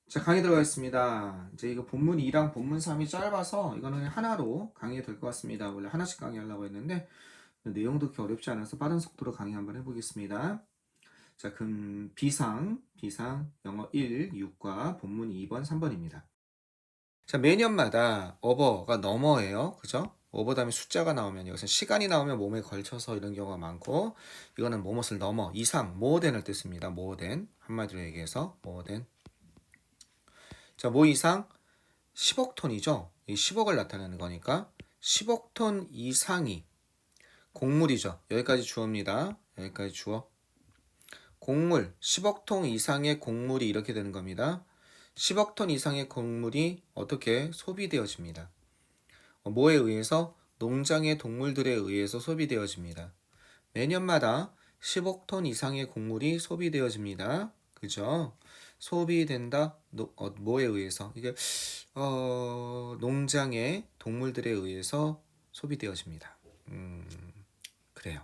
자, 강의 들어가겠습니다. 이제 이거 본문 2랑 본문 3이 짧아서 이거는 하나로 강의가 될 것 같습니다. 원래 하나씩 강의하려고 했는데 내용도 그렇게 어렵지 않아서 빠른 속도로 강의 한번 해보겠습니다. 자, 그럼 비상 영어 1, 6과 본문 2번, 3번입니다. 자, 매년마다 어버가 넘어예요. 그죠? 어버 다음에 숫자가 나오면 여기서 시간이 나오면 몸에 걸쳐서 이런 경우가 많고 이거는 뭐뭇을 넘어, 이상, more than을 뜻습니다. more than. 한마디로 얘기해서 more than. 자, 뭐 이상? 10억 톤이죠. 이 10억을 나타내는 거니까 10억 톤 이상이 곡물이죠. 여기까지 주어입니다. 여기까지 주어. 곡물 10억 톤 이상의 곡물이 이렇게 되는 겁니다. 10억 톤 이상의 곡물이 어떻게 소비되어집니다. 뭐에 의해서? 농장의 동물들에 의해서 소비되어집니다. 매년마다 10억 톤 이상의 곡물이 소비되어집니다. 그죠? 소비된다. 뭐에 의해서? 이게 농장의 동물들에 의해서 소비되어집니다. 그래요.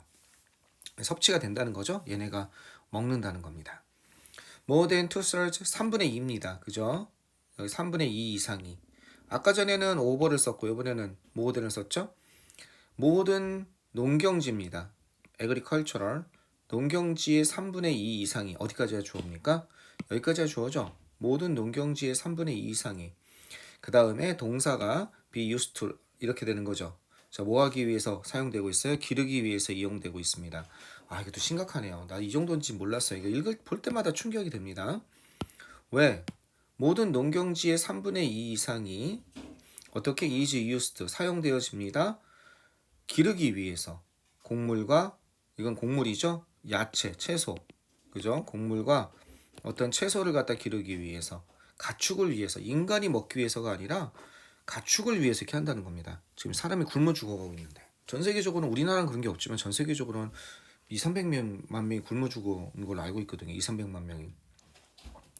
섭취가 된다는 거죠. 얘네가 먹는다는 겁니다. More than 2/3, 3분의 2입니다. 그죠? 여기 3분의 2 이상이. 아까 전에는 over를 썼고 이번에는 more than을 썼죠. 모든 농경지입니다. agricultural. 농경지의 3분의 2 이상이 어디까지가 주어입니까? 여기까지가 주어죠. 모든 농경지의 3분의 2 이상이. 그 다음에 동사가 be used to 이렇게 되는 거죠. 자, 뭐 하기 위해서 사용되고 있어요? 기르기 위해서 이용되고 있습니다. 아, 이것도 심각하네요. 나 이 정도인지 몰랐어요. 이거 볼 때마다 충격이 됩니다. 왜? 모든 농경지의 3분의 2 이상이 어떻게 is used 사용되어집니다. 기르기 위해서. 곡물과 이건 곡물이죠. 야채, 채소. 그죠? 곡물과 어떤 채소를 갖다 기르기 위해서, 가축을 위해서, 인간이 먹기 위해서가 아니라 가축을 위해서 이렇게 한다는 겁니다. 지금 사람이 굶어 죽어가고 있는데 전 세계적으로는 우리나라는 그런 게 없지만 전 세계적으로는 2, 300만 명이 굶어 죽어오는 걸로 알고 있거든요. 2, 300만 명이.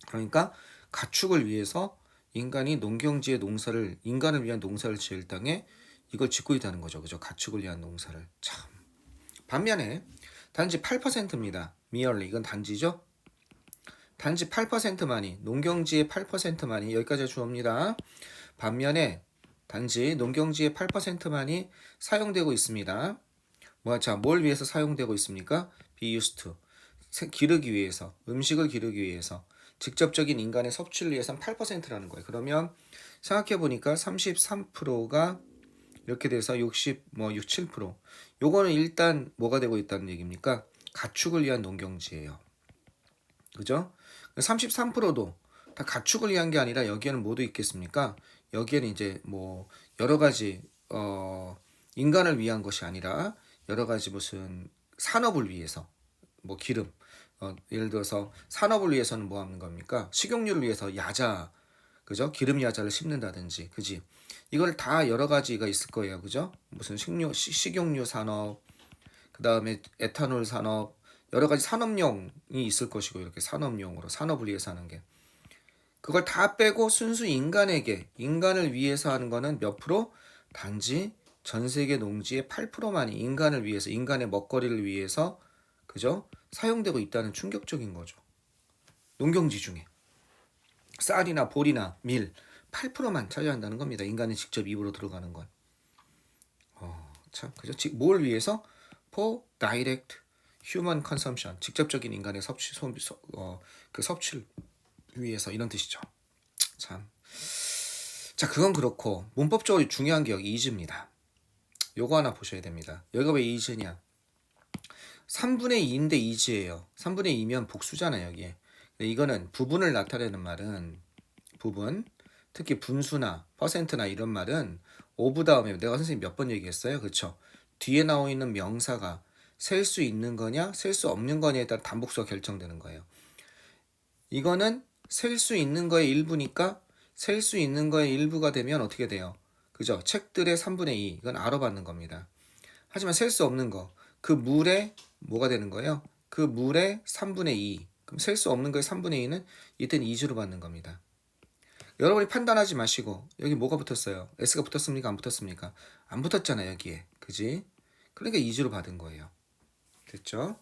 그러니까 가축을 위해서 인간이 농경지의 농사를 인간을 위한 농사를 지을 땅에 이걸 짓고 있다는 거죠. 그죠? 가축을 위한 농사를. 참. 반면에 단지 8%입니다. merely 이건 단지죠. 단지 8%만이 농경지의 8%만이 여기까지 주어입니다. 반면에 단지 농경지의 8%만이 사용되고 있습니다. 자, 뭘 위해서 사용되고 있습니까? be used to. 기르기 위해서, 음식을 기르기 위해서, 직접적인 인간의 섭취를 위해서는 8%라는 거예요. 그러면 생각해 보니까 33%가 이렇게 돼서 60, 6, 7%. 요거는 일단 뭐가 되고 있다는 얘기입니까? 가축을 위한 농경지예요. 그죠? 33%도 다 가축을 위한 게 아니라 여기에는 뭐도 있겠습니까? 여기에는 이제 뭐 여러 가지 인간을 위한 것이 아니라 여러 가지 무슨 산업을 위해서 뭐 기름 예를 들어서 산업을 위해서는 뭐 하는 겁니까? 식용유를 위해서 야자 그죠? 기름 야자를 심는다든지 그지? 이걸 다 여러 가지가 있을 거예요. 그죠? 무슨 식용유 산업 그 다음에 에탄올 산업 여러 가지 산업용이 있을 것이고 이렇게 산업용으로 산업을 위해서 하는 게 그걸 다 빼고 순수 인간을 위해서 하는 거는 몇 프로? 단지 전 세계 농지의 8%만이 인간을 위해서 인간의 먹거리를 위해서 그죠? 사용되고 있다는 충격적인 거죠. 농경지 중에 쌀이나 보리나 밀 8%만 차지한다는 겁니다. 인간이 직접 입으로 들어가는 건. 참 그죠? 뭘 위해서? For direct human consumption. 직접적인 인간의 그 섭취를 위해서 이런 뜻이죠. 참. 자, 그건 그렇고 문법적으로 중요한 게 여기 is입니다. 요거 하나 보셔야 됩니다. 여기가 왜 is냐? 3분의 2인데 is예요. 3분의 2면 복수잖아요, 여기에. 이거는 부분을 나타내는 말은 부분, 특히 분수나 퍼센트나 이런 말은 오브 다음에 내가 선생님 몇 번 얘기했어요? 그렇죠? 뒤에 나와 있는 명사가 셀 수 있는 거냐, 셀 수 없는 거냐에 따라 단복수가 결정되는 거예요. 이거는 셀 수 있는 거의 일부니까 셀 수 있는 거의 일부가 되면 어떻게 돼요? 그죠? 책들의 3분의 2 이건 알아받는 겁니다. 하지만 셀 수 없는 거 그 물에 뭐가 되는 거예요? 그 물의 3분의 2 그럼 셀 수 없는 거의 3분의 2는 이때는 2주로 받는 겁니다. 여러분이 판단하지 마시고 여기 뭐가 붙었어요? S가 붙었습니까? 안 붙었습니까? 안 붙었잖아요 여기에 그지? 그러니까 2주로 받은 거예요. 됐죠?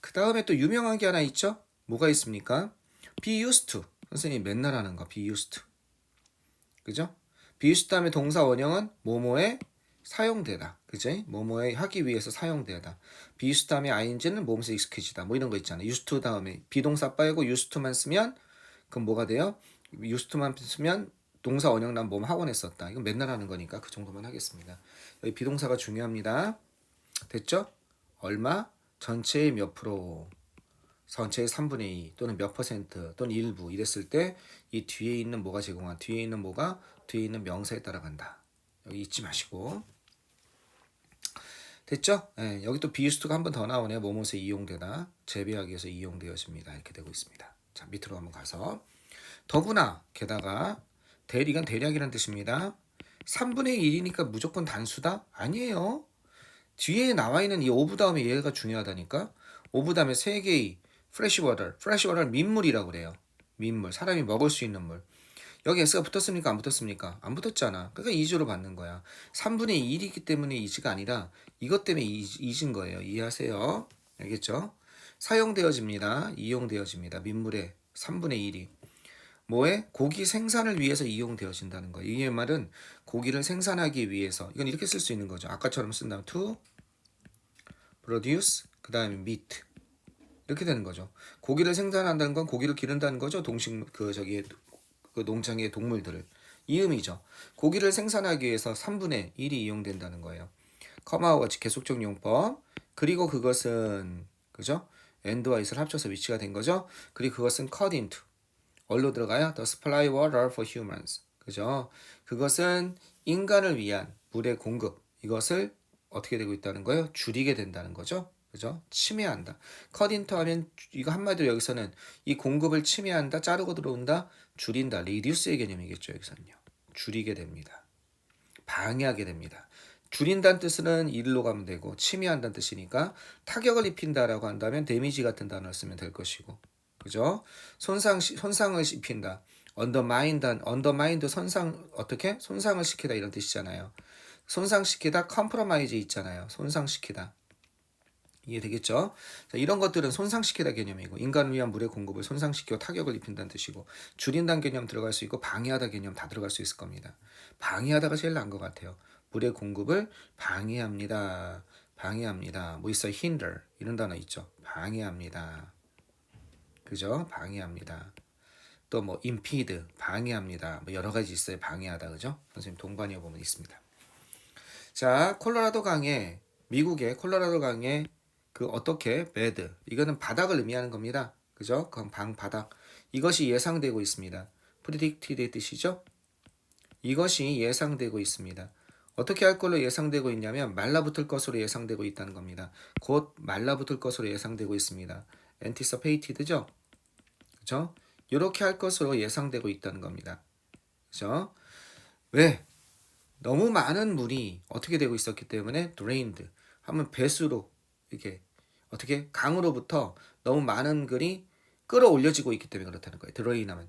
그 다음에 또 유명한 게 하나 있죠? 뭐가 있습니까? be used to 선생님 맨날 하는 거 be used to. 그죠? be used 다음에 동사 원형은 뭐뭐에 사용되다. 그지? 뭐뭐에 하기 위해서 사용되다. be used 다음에 ing는 몸에서 익숙해지다. 뭐 이런 거 있잖아요. used to 다음에 비동사 빼고 used to만 쓰면 그럼 뭐가 돼요? used to만 쓰면 동사 원형 난 몸 학원에 썼다. 이건 맨날 하는 거니까 그 정도만 하겠습니다. 여기 비동사가 중요합니다. 됐죠? 얼마? 전체의 몇 프로? 전체의 3분의 2 또는 몇 퍼센트 또는 일부 이랬을 때 이 뒤에 있는 뭐가 제공한 뒤에 있는 뭐가 뒤에 있는 명사에 따라간다. 여기 잊지 마시고 됐죠? 네, 여기 또 비유스트가 한 번 더 나오네요. 뭐뭐에 이용되다 재배하기 위해서 이용되어집니다. 이렇게 되고 있습니다. 자 밑으로 한번 가서 더구나 게다가 이건 대략이라는 뜻입니다. 3분의 1이니까 무조건 단수다? 아니에요. 뒤에 나와 있는 이 오브 다음에 얘가 중요하다니까. 오브 다음에 세 개의 프레시 워터는 민물이라고 그래요. 민물, 사람이 먹을 수 있는 물. 여기 S가 붙었습니까? 안 붙었습니까? 안 붙었잖아. 그러니까 2주로 받는 거야. 3분의 1이기 때문에 2주가 아니라 이것 때문에 2주인 거예요. 이해하세요? 알겠죠? 사용되어집니다. 이용되어집니다. 민물의 3분의 1이. 뭐에? 고기 생산을 위해서 이용되어진다는 거예요. 이 말은 고기를 생산하기 위해서. 이건 이렇게 쓸 수 있는 거죠. 아까처럼 쓴다면 to produce 그 다음에 meat 이렇게 되는 거죠. 고기를 생산한다는 건 고기를 기른다는 거죠. 그 농장의 동물들을 이 의미죠. 고기를 생산하기 위해서 3분의 1이 이용된다는 거예요. 커마와 같이 계속적 용법. 그리고 그것은 그죠? and와 is를 합쳐서 위치가 된 거죠. 그리고 그것은 cut into 어디로 들어가요? The supply water for humans. 그죠? 그것은 인간을 위한 물의 공급. 이것을 어떻게 되고 있다는 거예요? 줄이게 된다는 거죠. 그죠? 침해한다. cut into 하면 이거 한마디로 여기서는 이 공급을 침해한다, 자르고 들어온다, 줄인다. reduce의 개념이겠죠. 여기서는요. 줄이게 됩니다. 방해하게 됩니다. 줄인다는 뜻은 일로 가면 되고 침해한다는 뜻이니까 타격을 입힌다라고 한다면 데미지 같은 단어를 쓰면 될 것이고 그죠? 손상을 입힌다. 언더마인드 어떻게? 손상을 시키다 이런 뜻이잖아요. 손상시키다 컴프로마이즈 있잖아요. 손상시키다. 이해되겠죠? 자, 이런 것들은 손상시키다 개념이고 인간을 위한 물의 공급을 손상시키고 타격을 입힌다는 뜻이고 줄인다는 개념 들어갈 수 있고 방해하다 개념 다 들어갈 수 있을 겁니다. 방해하다가 제일 나은 것 같아요. 물의 공급을 방해합니다. 뭐 있어요? hinder 이런 단어 있죠. 방해합니다. 그죠? 방해합니다. 또 뭐 impede 방해합니다. 뭐 여러 가지 있어요. 방해하다 그죠? 선생님 동반이어 보면 있습니다. 자, 콜로라도 강에 미국의 콜로라도 강에 그 어떻게 bed 이거는 바닥을 의미하는 겁니다. 그죠? 그 바닥 이것이 예상되고 있습니다. predicted의 뜻이죠. 이것이 예상되고 있습니다. 어떻게 할 걸로 예상되고 있냐면 말라붙을 것으로 예상되고 있다는 겁니다. 곧 말라붙을 것으로 예상되고 있습니다. anticipated죠. 그죠? 이렇게 할 것으로 예상되고 있다는 겁니다. 그죠? 왜? 너무 많은 물이 어떻게 되고 있었기 때문에 drained 하면 배수로 이렇게 어떻게 강으로부터 너무 많은 글이 끌어올려지고 있기 때문에 그렇다는 거예요. drain 하면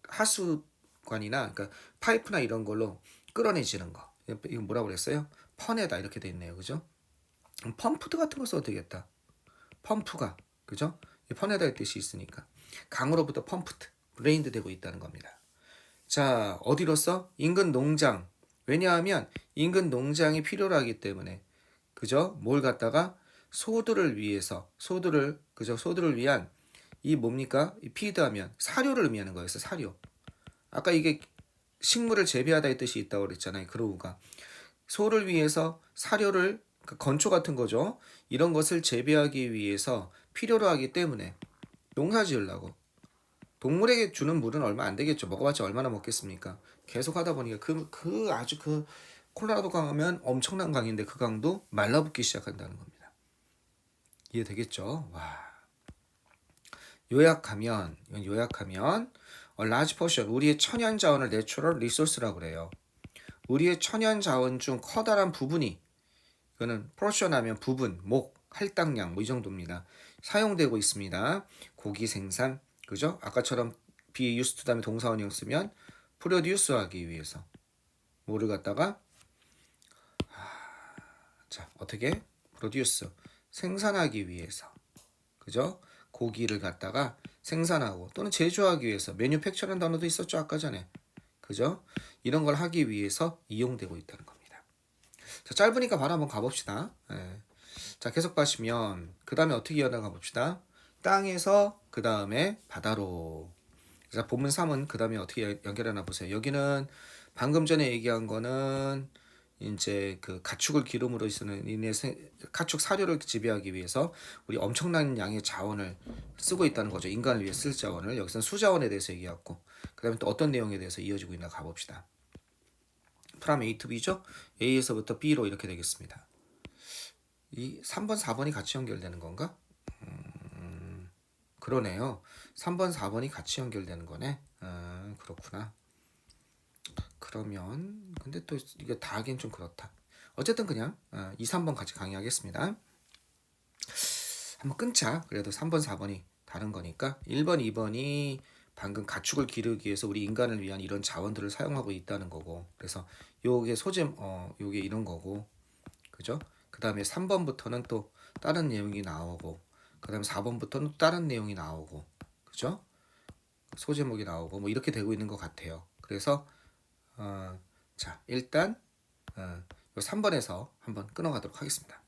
하수관이나 그러니까 파이프나 이런 걸로 끌어내지는 거. 이거 뭐라고 그랬어요? 퍼내다 이렇게 돼 있네요. 그죠? 펌프드 같은 거 써도 되겠다. 펌프가 그죠? 퍼내다의 뜻이 있으니까 강으로부터 펌프드, 브레인드 되고 있다는 겁니다. 자, 어디로서? 인근 농장. 왜냐하면 인근 농장이 필요로 하기 때문에 그죠? 뭘 갖다가 소들을 위한 이 뭡니까? 이 피드하면 사료를 의미하는 거였어. 사료. 아까 이게 식물을 재배하다의 뜻이 있다고 그랬잖아요. 그로우가 소를 위해서 사료를 건초 같은 거죠. 이런 것을 재배하기 위해서 필요로 하기 때문에 농사 지으려고 동물에게 주는 물은 얼마 안 되겠죠. 먹어봤자 얼마나 먹겠습니까? 계속 하다 보니까 그 콜로라도 강하면 엄청난 강인데 그 강도 말라붙기 시작한다는 겁니다. 이해되겠죠? 와. 요약하면 a large portion 우리의 천연 자원을 natural resource라고 그래요. 우리의 천연 자원 중 커다란 부분이 이거는 portion 하면 부분, 목, 할당량 뭐 이 정도입니다. 사용되고 있습니다. 고기 생산 그죠? 아까처럼 be used to 다음에 동사원형 쓰면 produce 하기 위해서 뭐를 갖다가 자 어떻게 produce 생산하기 위해서 그죠? 고기를 갖다가 생산하고 또는 제조하기 위해서 매뉴팩처라는 단어도 있었죠 아까 전에. 그죠? 이런 걸 하기 위해서 이용되고 있다는 겁니다. 자, 짧으니까 바로 한번 가봅시다. 예. 자, 계속 가시면 그 다음에 어떻게 이어나가 봅시다. 땅에서 그 다음에 바다로. 자, 본문 3은 그 다음에 어떻게 연결하나 보세요. 여기는 방금 전에 얘기한 거는 이제 그 가축을 기름으로 인해 가축 사료를 지배하기 위해서 우리 엄청난 양의 자원을 쓰고 있다는 거죠. 인간을 위해 쓸 자원을. 여기서는 수자원에 대해서 얘기했고, 그 다음에 또 어떤 내용에 대해서 이어지고 있나 가봅시다. 프람 A to B죠? A에서부터 B로 이렇게 되겠습니다. 이 3번, 4번이 같이 연결되는 건가? 그러네요. 3번, 4번이 같이 연결되는 거네. 그렇구나. 그러면 근데 또 이게 다 하긴 좀 그렇다. 어쨌든 그냥 2, 3번 같이 강의하겠습니다. 한번 끊자. 그래도 3번, 4번이 다른 거니까 1번, 2번이 방금 가축을 기르기 위해서 우리 인간을 위한 이런 자원들을 사용하고 있다는 거고, 그래서 요게 요게 이런 거고, 그죠? 그 다음에 3번부터는 또 다른 내용이 나오고, 그 다음에 4번부터는 또 다른 내용이 나오고, 그죠? 소제목이 나오고 뭐 이렇게 되고 있는 것 같아요. 그래서 자, 일단 요 3번에서 한번 끊어가도록 하겠습니다.